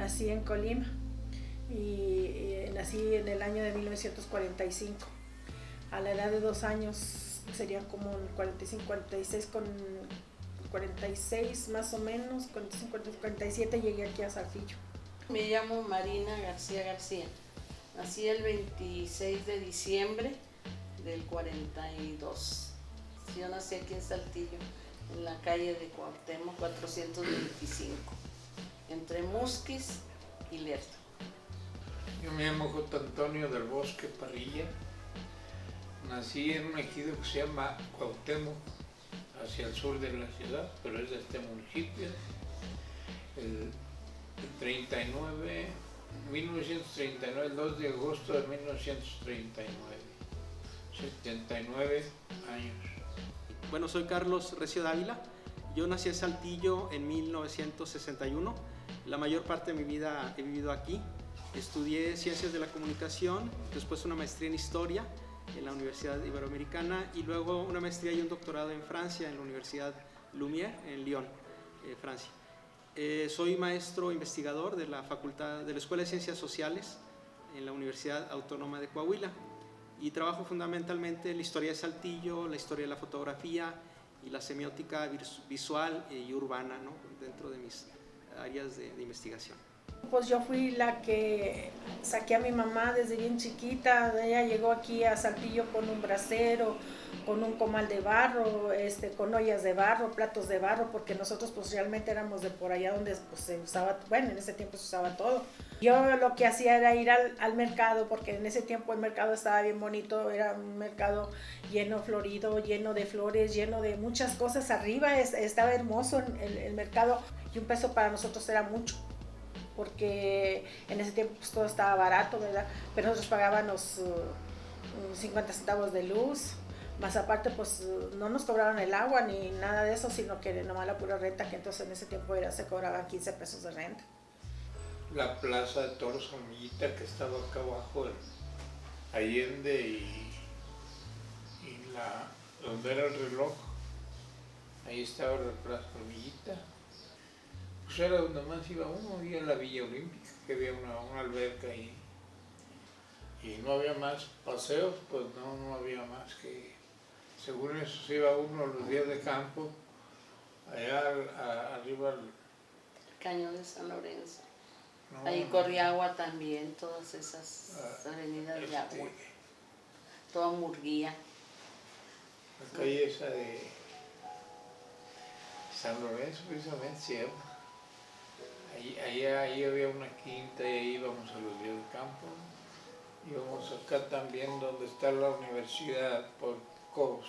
nací en Colima y nací en el año de 1945. A la edad de 2 años, serían como 45, 46, con 46 más o menos, 45, 47 llegué aquí a Saltillo. Me llamo Marina García García. Nací el 26 de diciembre del 42. Yo nací aquí en Saltillo, en la calle de Cuauhtémoc 425, entre Musquis y Lerdo. Yo me llamo J. Antonio del Bosque Parrilla. Nací en un ejido que se llama Cuauhtémoc, hacia el sur de la ciudad, pero es de este municipio. El 1939, el 2 de agosto de 1939, 79 años. Bueno, soy Carlos Recio Dávila. Yo nací en Saltillo en 1961. La mayor parte de mi vida he vivido aquí. Estudié Ciencias de la Comunicación, después una maestría en Historia en la Universidad Iberoamericana y luego una maestría y un doctorado en Francia en la Universidad Lumière en Lyon, Francia. Soy maestro investigador de la Escuela de Ciencias Sociales en la Universidad Autónoma de Coahuila y trabajo fundamentalmente en la historia de Saltillo, la historia de la fotografía y la semiótica visual y urbana, ¿no?, dentro de mis áreas de investigación. Pues yo fui la que saqué a mi mamá desde bien chiquita. Ella llegó aquí a Saltillo con un brasero, con un comal de barro, con ollas de barro, platos de barro, porque nosotros pues realmente éramos de por allá donde pues, se usaba, bueno, en ese tiempo se usaba todo. Yo lo que hacía era ir al mercado, porque en ese tiempo el mercado estaba bien bonito, era un mercado lleno, florido, lleno de flores, lleno de muchas cosas. Arriba estaba hermoso el mercado y un peso para nosotros era mucho, porque en ese tiempo pues, todo estaba barato, ¿verdad? Pero nosotros pagábamos 50 centavos de luz, más aparte pues no nos cobraban el agua ni nada de eso, sino que nomás la pura renta, que entonces en ese tiempo se cobraban 15 pesos de renta. La plaza de Toros Hormiguita, que estaba acá abajo en Allende y donde era el reloj, ahí estaba la plaza Hormiguita. Pues era donde más iba uno, había la Villa Olímpica, que había una alberca ahí. Y no había más paseos, pues no había más que, según eso se iba uno los días de campo, allá arriba al Cañón de San Lorenzo. Ahí corría agua también, todas esas avenidas de agua. Toda Murguía. La calle esa de San Lorenzo, precisamente, cierto. Ahí había una quinta y ahí íbamos a los días de campo. Íbamos acá también donde está la universidad por Cobos.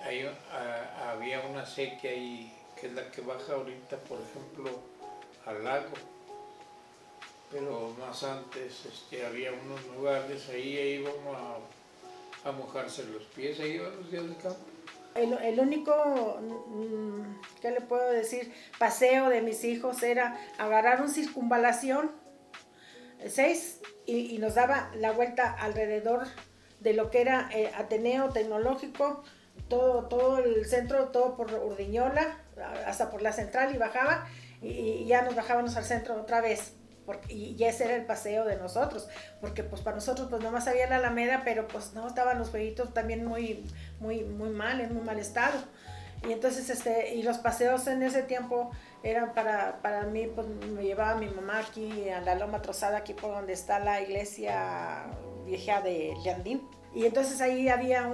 Había una acequia ahí, que es la que baja ahorita, por ejemplo, al lago. Pero más antes había unos lugares, ahí iba uno a mojarse los pies, ahí iban los días de campo. El único, ¿qué le puedo decir?, paseo de mis hijos era agarrar un circunvalación 6 y nos daba la vuelta alrededor de lo que era Ateneo Tecnológico, todo el centro, todo por Urdiñola, hasta por la central, y bajaba y ya nos bajábamos al centro otra vez. Y ese era el paseo de nosotros, porque pues para nosotros pues nomás había la Alameda, pero pues no, estaban los jueguitos también muy mal, en muy mal estado. Y entonces y los paseos en ese tiempo eran para mí, pues me llevaba mi mamá aquí a la Loma Trozada, aquí por donde está la iglesia vieja de Leandín. Y entonces ahí había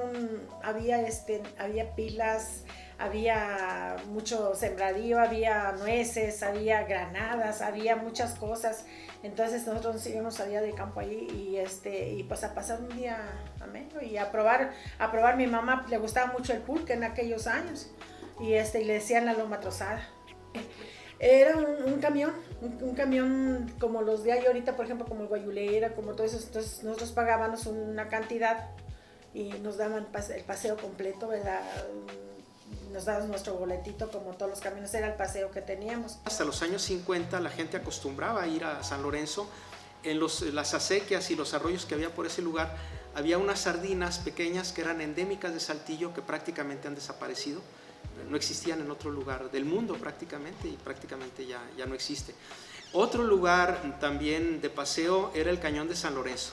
pilas, había mucho sembradío, había nueces, había granadas, había muchas cosas. Entonces nosotros nos íbamos a día de campo allí y pues a pasar un día ameno y a probar. Mi mamá le gustaba mucho el pulque en aquellos años y le decían la Loma Trozada. Era un camión como los de ahí ahorita, por ejemplo, como el Guayulera, como todo eso. Entonces nosotros pagábamos una cantidad y nos daban el paseo completo, ¿verdad? Nos daban nuestro boletito, como todos los camiones, era el paseo que teníamos. Hasta los años 50 la gente acostumbraba a ir a San Lorenzo. En las acequias y los arroyos que había por ese lugar, había unas sardinas pequeñas que eran endémicas de Saltillo, que prácticamente han desaparecido, no existían en otro lugar del mundo prácticamente, y prácticamente ya no existe. Otro lugar también de paseo era el Cañón de San Lorenzo.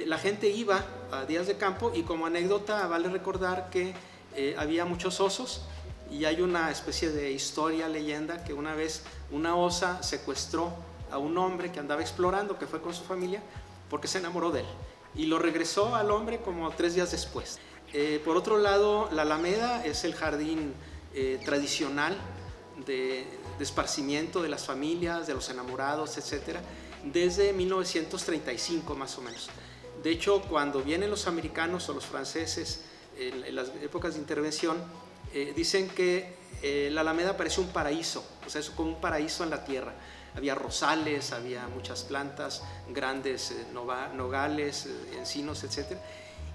La gente iba a días de campo, y como anécdota vale recordar que había muchos osos, y hay una especie de historia, leyenda, que una vez una osa secuestró a un hombre que andaba explorando, que fue con su familia, porque se enamoró de él, y lo regresó al hombre como 3 días después. Por otro lado, la Alameda es el jardín tradicional de esparcimiento de las familias, de los enamorados, etc., desde 1935 más o menos. De hecho, cuando vienen los americanos o los franceses en las épocas de intervención, dicen que la Alameda parece un paraíso, o sea, es como un paraíso en la tierra. Había rosales, había muchas plantas, grandes nogales, encinos, etc.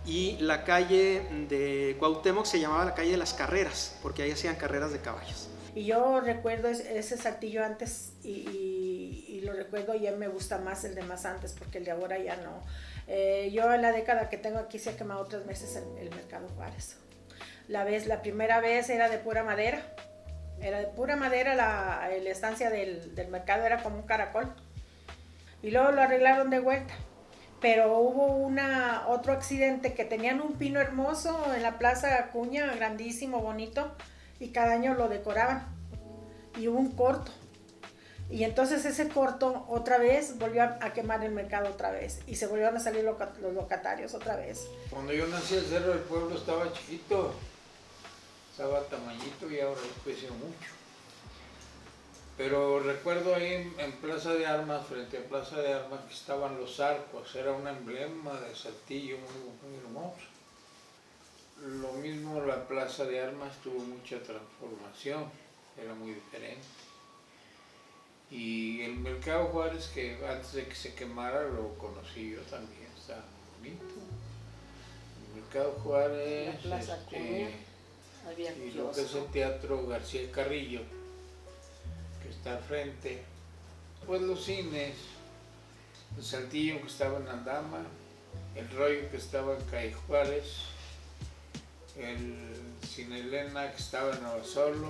Y la calle de Cuauhtémoc se llamaba la calle de las carreras, porque ahí hacían carreras de caballos. Y yo recuerdo ese Saltillo antes, y lo recuerdo, y ya me gusta más el de más antes, porque el de ahora ya no. Yo en la década que tengo aquí se ha quemado 3 veces el Mercado Juárez. La primera vez era de pura madera. Era de pura madera, la estancia del mercado era como un caracol. Y luego lo arreglaron de vuelta. Pero hubo otro accidente, que tenían un pino hermoso en la Plaza Acuña, grandísimo, bonito, y cada año lo decoraban. Y hubo un corto. Y entonces ese corto otra vez volvió a quemar el mercado otra vez. Y se volvieron a salir los locatarios otra vez. Cuando yo nací, el Cerro del Pueblo estaba chiquito. Estaba tamañito, y ahora creció mucho. Pero recuerdo ahí en Plaza de Armas, frente a Plaza de Armas, que estaban los arcos. Era un emblema de Saltillo muy hermoso. Lo mismo la Plaza de Armas tuvo mucha transformación, era muy diferente. Y el Mercado Juárez, que antes de que se quemara lo conocí yo también, está bonito. El Mercado Juárez, la Plaza Acuña, había y lo que es el Teatro García Carrillo, que está al frente. Pues los cines, el Saltillo, que estaba en Aldama, el Rollo, que estaba en Calle Juárez, el Cine Elena, que estaba en Navasolo,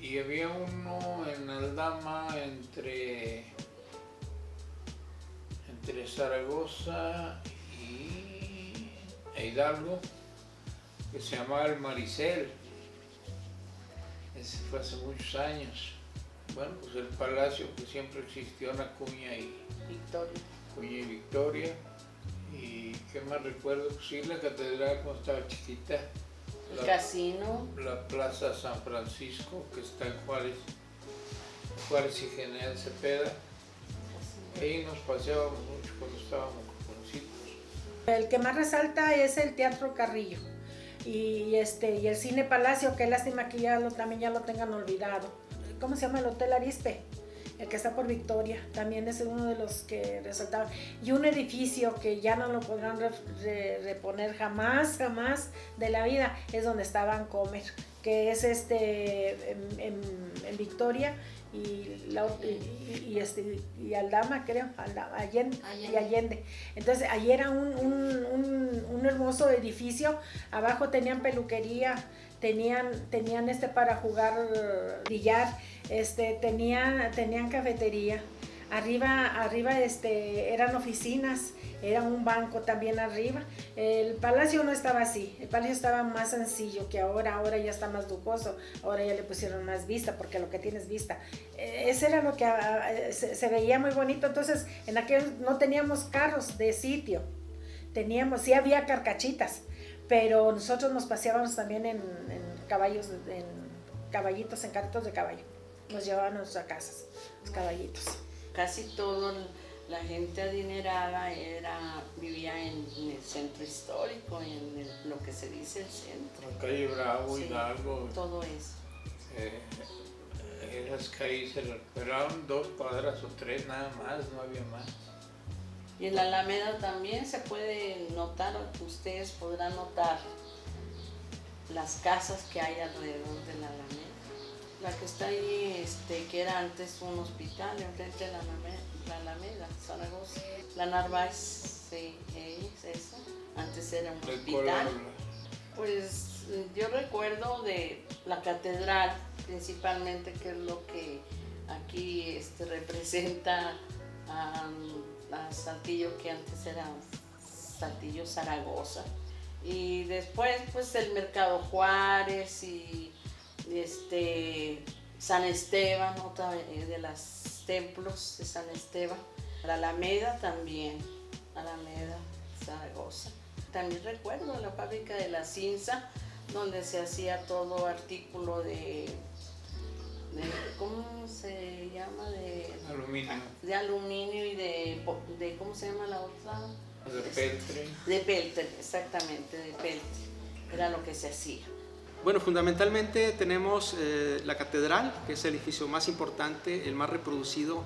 y había uno en Aldama entre Zaragoza e Hidalgo, que se llamaba el Maricel. Ese fue hace muchos años. Bueno, pues el palacio que siempre existió en Acuña y Victoria. Y qué más recuerdo, pues sí, la catedral cuando estaba chiquita. El casino. La Plaza San Francisco, que está en Juárez y General Cepeda. Ahí nos paseábamos mucho cuando estábamos jovencitos. El que más resalta es el Teatro Carrillo y el Cine Palacio, que lástima que también ya lo tengan olvidado. ¿Cómo se llama? El Hotel Arispe, el que está por Victoria, también es uno de los que resaltaban. Y un edificio que ya no lo podrán reponer jamás de la vida, es donde estaba Vancomer, que es en Victoria y Aldama, creo, Allende. Entonces allí era un hermoso edificio. Abajo tenían peluquería, tenían para jugar billar, tenían cafetería. Arriba eran oficinas, era un banco también arriba. El palacio no estaba así, el palacio estaba más sencillo que ahora ya está más lujoso, ahora ya le pusieron más vista, porque lo que tiene es vista. Ese era lo que se veía muy bonito. Entonces en aquel no teníamos carros de sitio, sí había carcachitas, pero nosotros nos paseábamos también en caballos, en caballitos, en carritos de caballo. Nos llevaban a nuestras casas, los caballitos. Casi toda la gente adinerada vivía en el centro histórico, en lo que se dice el centro. La calle Bravo, Sí, Hidalgo. todo eso. Esas calles se recuperaron 2 cuadras o 3 nada más, no había más. Y en la Alameda también se puede notar, ustedes podrán notar las casas que hay alrededor de la Alameda. La que está ahí, que era antes un hospital, enfrente de la Alameda, Zaragoza. La Narváez, sí, es esa. Antes era un hospital. Pues Yo recuerdo de la catedral, principalmente, que es lo que aquí representa a Saltillo, que antes era Saltillo Zaragoza. Y después, pues, el Mercado Juárez y San Esteban, otra de los templos de San Esteban. La Alameda también, Alameda, Zaragoza. También recuerdo la fábrica de la Cinza, donde se hacía todo artículo de ¿cómo se llama? Aluminio. De aluminio y de ¿cómo se llama la otra? De peltre. De peltre, exactamente, de peltre. Era lo que se hacía. Bueno, fundamentalmente tenemos la catedral, que es el edificio más importante, el más reproducido,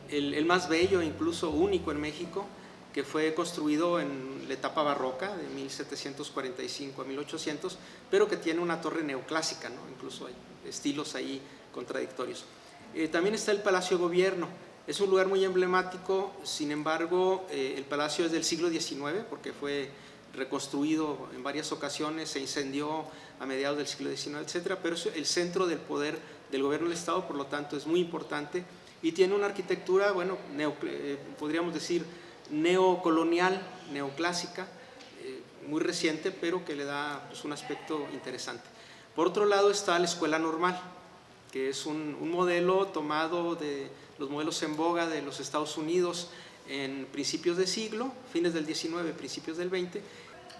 el más bello, incluso único en México, que fue construido en la etapa barroca de 1745 a 1800, pero que tiene una torre neoclásica, ¿no? Incluso hay estilos ahí contradictorios. También está el Palacio de Gobierno. Es un lugar muy emblemático, sin embargo, el palacio es del siglo XIX, porque fue reconstruido en varias ocasiones, se incendió a mediados del siglo XIX, etc., pero es el centro del poder del gobierno del Estado, por lo tanto es muy importante y tiene una arquitectura, bueno, podríamos decir neocolonial, neoclásica, muy reciente, pero que le da, pues, un aspecto interesante. Por otro lado está la Escuela Normal, que es un modelo tomado de los modelos en boga de los Estados Unidos en principios de siglo, fines del XIX, principios del XX,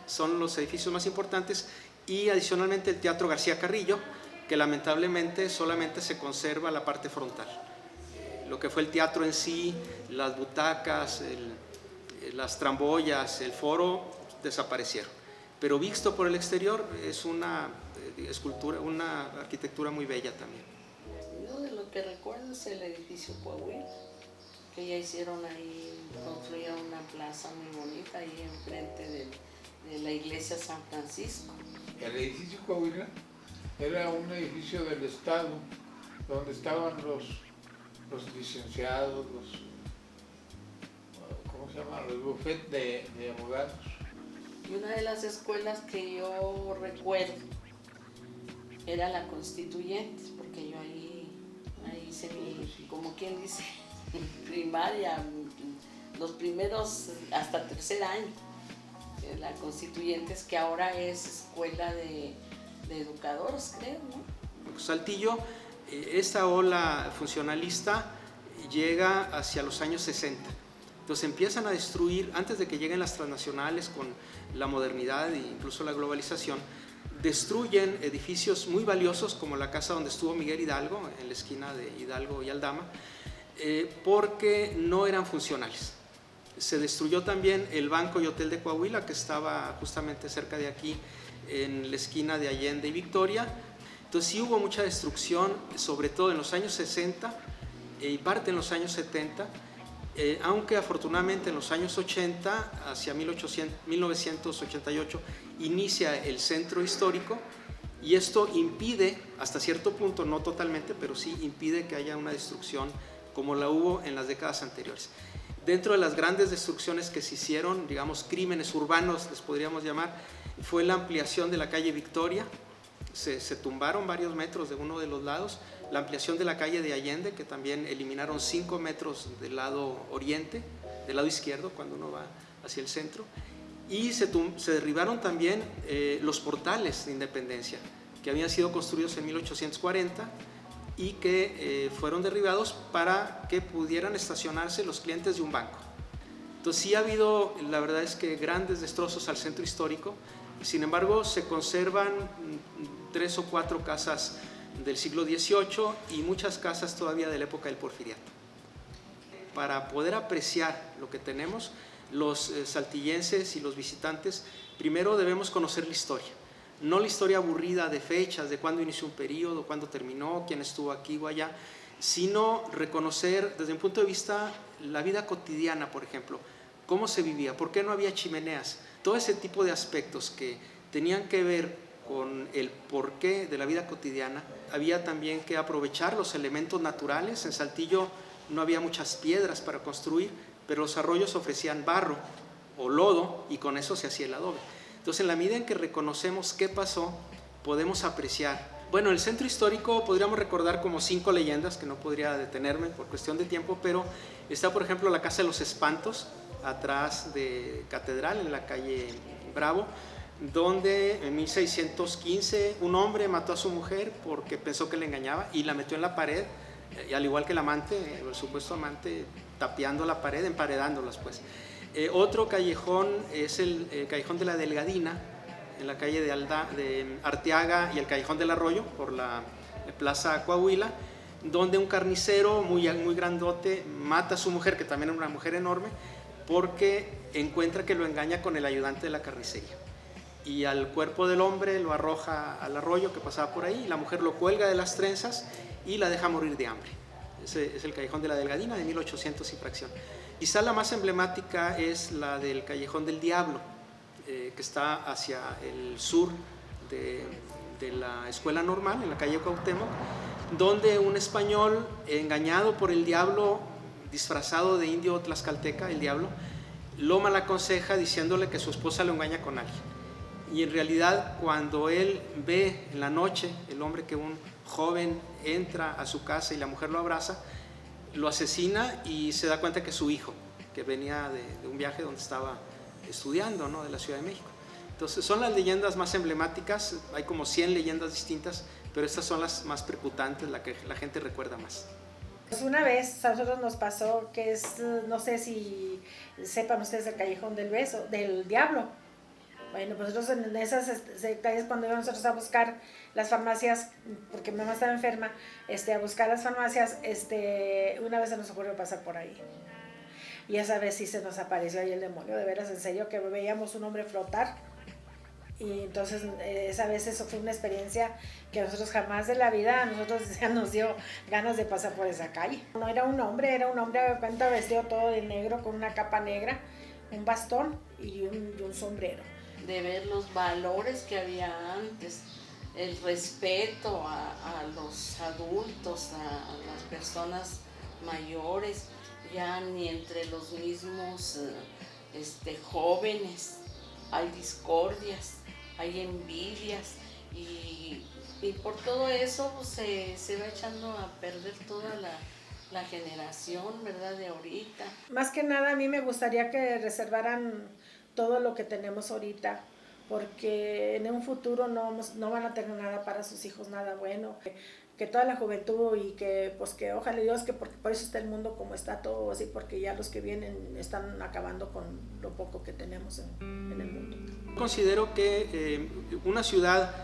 son los edificios más importantes, y adicionalmente el Teatro García Carrillo, que lamentablemente solamente se conserva la parte frontal. Lo que fue el teatro en sí, las butacas, las tramboyas, el foro, desaparecieron. Pero visto por el exterior es una escultura, una arquitectura muy bella también. Yo de lo que recuerdo es el edificio Coahuila, que ya hicieron ahí, construyeron una plaza muy bonita ahí enfrente de la iglesia San Francisco. El edificio Coahuila era un edificio del Estado, donde estaban los licenciados, ¿cómo se llama? Los bufetes de abogados. Y una de las escuelas que yo recuerdo era la Constituyentes, porque yo ahí hice mi, como quien dice, primaria, los primeros hasta tercer año. La Constituyentes, que ahora es escuela de educadores, creo, ¿no? Saltillo, esta ola funcionalista llega hacia los años 60. Entonces empiezan a destruir, antes de que lleguen las transnacionales con la modernidad e incluso la globalización, destruyen edificios muy valiosos como la casa donde estuvo Miguel Hidalgo, en la esquina de Hidalgo y Aldama, porque no eran funcionales. Se destruyó también el Banco y Hotel de Coahuila, que estaba justamente cerca de aquí, en la esquina de Allende y Victoria. Entonces sí hubo mucha destrucción, sobre todo en los años 60 y parte en los años 70, aunque afortunadamente en los años 80, hacia 1988, inicia el centro histórico, y esto impide, hasta cierto punto, no totalmente, pero sí impide que haya una destrucción como la hubo en las décadas anteriores. Dentro de las grandes destrucciones que se hicieron, digamos crímenes urbanos, les podríamos llamar, fue la ampliación de la calle Victoria. Se tumbaron varios metros de uno de los lados, la ampliación de la calle de Allende, que también eliminaron 5 metros del lado oriente, del lado izquierdo, cuando uno va hacia el centro, y se derribaron también los portales de Independencia, que habían sido construidos en 1840 y que fueron derribados para que pudieran estacionarse los clientes de un banco. Entonces sí ha habido, la verdad es que grandes destrozos al centro histórico. Sin embargo, se conservan 3 o 4 casas del siglo XVIII y muchas casas todavía de la época del Porfiriato. Para poder apreciar lo que tenemos, los saltillenses y los visitantes, primero debemos conocer la historia. No la historia aburrida de fechas, de cuándo inició un periodo, cuándo terminó, quién estuvo aquí o allá, sino reconocer desde un punto de vista la vida cotidiana, por ejemplo, cómo se vivía, por qué no había chimeneas, todo ese tipo de aspectos que tenían que ver con el porqué de la vida cotidiana. Había también que aprovechar los elementos naturales. En Saltillo no había muchas piedras para construir, pero los arroyos ofrecían barro o lodo y con eso se hacía el adobe. Entonces, en la medida en que reconocemos qué pasó podemos apreciar. Bueno, el centro histórico podríamos recordar como 5 leyendas, que no podría detenerme por cuestión de tiempo, pero está, por ejemplo, la Casa de los Espantos, atrás de Catedral, en la calle Bravo, donde en 1615 un hombre mató a su mujer porque pensó que le engañaba y la metió en la pared, y al igual que el amante, el supuesto amante, tapiando la pared, emparedándolas pues. Otro callejón es el Callejón de la Delgadina, en la calle de Arteaga y el Callejón del Arroyo, por la Plaza Coahuila, donde un carnicero muy grandote mata a su mujer, que también era una mujer enorme, porque encuentra que lo engaña con el ayudante de la carnicería. Y al cuerpo del hombre lo arroja al arroyo que pasaba por ahí, y la mujer lo cuelga de las trenzas y la deja morir de hambre. Ese es el Callejón de la Delgadina, de 1800 y fracción. Quizá la más emblemática es la del Callejón del Diablo, que está hacia el sur de la Escuela Normal, en la calle Cuauhtémoc, donde un español engañado por el diablo, disfrazado de indio tlaxcalteca, el diablo, lo malaconseja diciéndole que su esposa lo engaña con alguien. Y en realidad, cuando él ve en la noche, el hombre, que un joven entra a su casa y la mujer lo abraza, lo asesina y se da cuenta que es su hijo, que venía de un viaje donde estaba estudiando, ¿no?, de la Ciudad de México. Entonces son las leyendas más emblemáticas, hay como 100 leyendas distintas, pero estas son las más percutantes, las que la gente recuerda más. Pues una vez a nosotros nos pasó que es, no sé si sepan ustedes, el Callejón del Diablo. Bueno, pues nosotros en esas calles, cuando íbamos nosotros a buscar las farmacias, porque mi mamá estaba enferma, a buscar las farmacias, una vez se nos ocurrió pasar por ahí. Y esa vez sí se nos apareció ahí el demonio, de veras, en serio, que veíamos un hombre flotar. Y entonces esa vez eso fue una experiencia que a nosotros jamás de la vida, a nosotros ya nos dio ganas de pasar por esa calle. No era un hombre de cuenta, vestido todo de negro, con una capa negra, un bastón y un sombrero. De ver los valores que había antes, el respeto a los adultos, a las personas mayores, ya ni entre los mismos jóvenes hay discordias, hay envidias, y por todo eso pues, se va echando a perder toda la generación, ¿verdad?, de ahorita. Más que nada a mí me gustaría que reservaran todo lo que tenemos ahorita, porque en un futuro no van a tener nada para sus hijos, nada bueno. Que toda la juventud, y que pues que ojalá Dios, que porque por eso está el mundo como está todo así, porque ya los que vienen están acabando con lo poco que tenemos en el mundo. Considero que una ciudad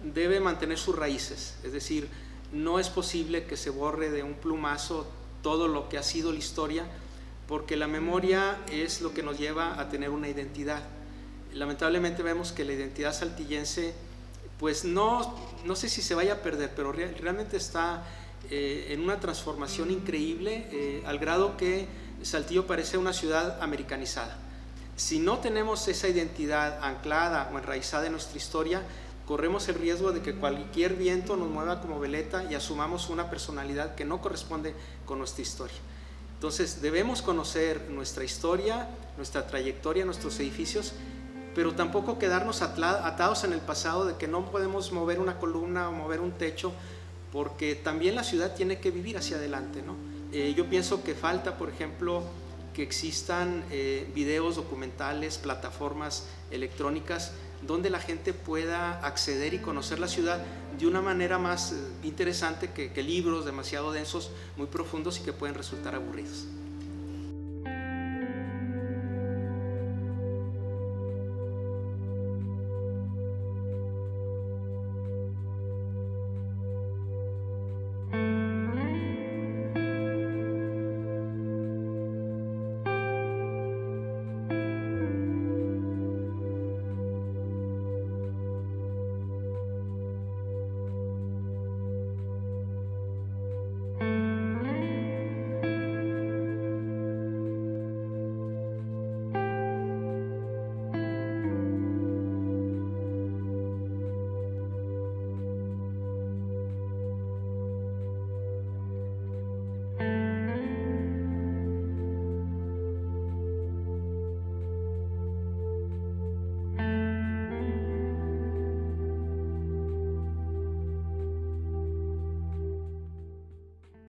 debe mantener sus raíces, es decir, no es posible que se borre de un plumazo todo lo que ha sido la historia, porque la memoria es lo que nos lleva a tener una identidad. Lamentablemente vemos que la identidad saltillense, pues no sé si se vaya a perder, pero realmente está en una transformación increíble, al grado que Saltillo parece una ciudad americanizada. Si no tenemos esa identidad anclada o enraizada en nuestra historia, corremos el riesgo de que cualquier viento nos mueva como veleta y asumamos una personalidad que no corresponde con nuestra historia. Entonces debemos conocer nuestra historia, nuestra trayectoria, nuestros edificios, pero tampoco quedarnos atados en el pasado, de que no podemos mover una columna o mover un techo, porque también la ciudad tiene que vivir hacia adelante, ¿no? Yo pienso que falta, por ejemplo, que existan videos, documentales, plataformas electrónicas donde la gente pueda acceder y conocer la ciudad de una manera más interesante que libros demasiado densos, muy profundos y que pueden resultar aburridos.